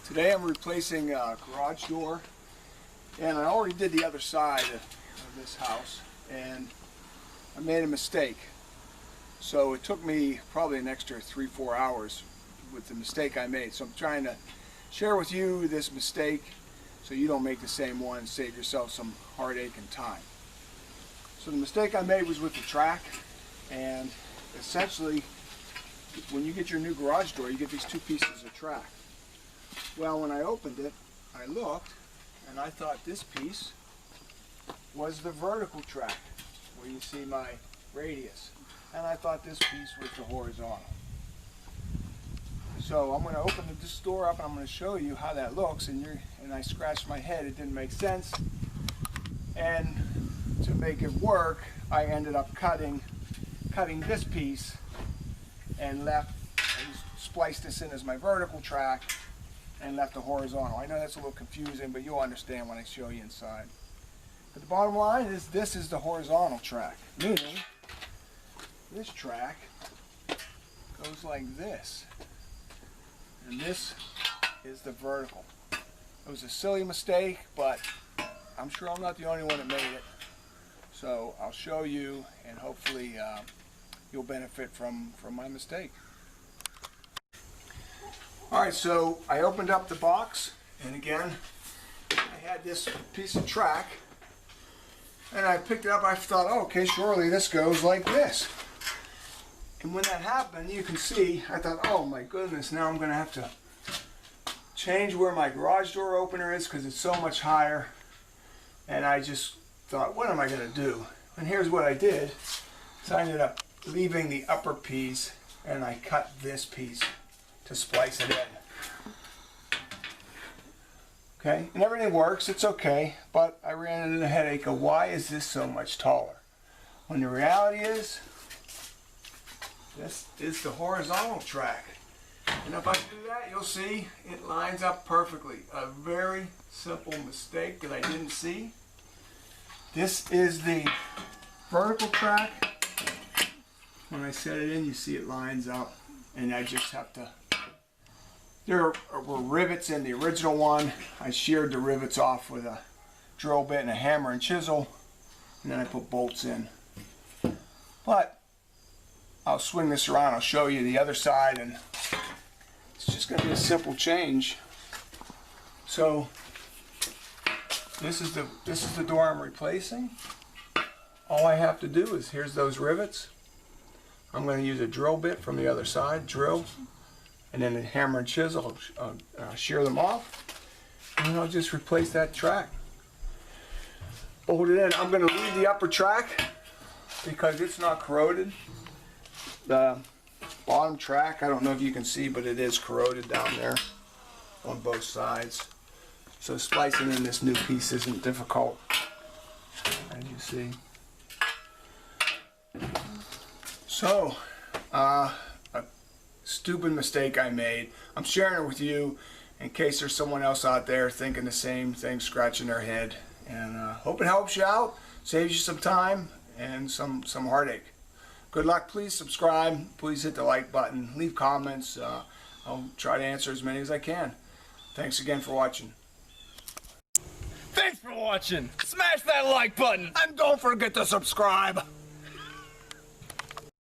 Today I'm replacing a garage door, and I already did the other side of this house, and I made a mistake. So it took me probably an extra 3-4 hours with the mistake I made. So I'm trying to share with you this mistake so you don't make the same one, save yourself some heartache and time. So the mistake I made was with the track, and essentially when you get your new garage door, you get these two pieces of track. Well, when I opened it, I looked and I thought this piece was the vertical track where you see my radius, and I thought this piece was the horizontal. So I'm going to open this door up and I'm going to show you how that looks, and I scratched my head. It didn't make sense, and to make it work I ended up cutting this piece and spliced this in as my vertical track and left the horizontal. I know that's a little confusing, but you'll understand when I show you inside. But the bottom line is this is the horizontal track, meaning this track goes like this, and this is the vertical. It was a silly mistake, but I'm sure I'm not the only one that made it. So I'll show you, and hopefully you'll benefit from my mistake. Alright, so I opened up the box, and again I had this piece of track, and I picked it up. I thought, oh, okay, surely this goes like this. And when that happened, you can see, I thought, oh my goodness, now I'm going to have to change where my garage door opener is because it's so much higher. And I just thought, what am I going to do? And here's what I did. So I ended up leaving the upper piece, and I cut this piece to splice it in. Okay, and everything works, it's okay, but I ran into the headache of why is this so much taller? When the reality is, this is the horizontal track. And if I do that, you'll see it lines up perfectly. A very simple mistake that I didn't see. This is the vertical track. When I set it in, you see it lines up, and I just have to. There were rivets in the original one. I sheared the rivets off with a drill bit and a hammer and chisel, and then I put bolts in. But I'll swing this around, I'll show you the other side, and it's just going to be a simple change. So this is the door I'm replacing. All I have to do is, here's those rivets. I'm going to use a drill bit from the other side, drill, and then a hammer and chisel, shear them off, and then I'll just replace that track. Bolt it in. I'm going to leave the upper track because it's not corroded. The bottom track, I don't know if you can see, but it is corroded down there on both sides. So splicing in this new piece isn't difficult, as you see. So, a stupid mistake I made. I'm sharing it with you in case there's someone else out there thinking the same thing, scratching their head. And hope it helps you out, saves you some time and some heartache. Good luck. Please subscribe. Please hit the like button. Leave comments. I'll try to answer as many as I can. Thanks again for watching. Thanks for watching. Smash that like button. And don't forget to subscribe.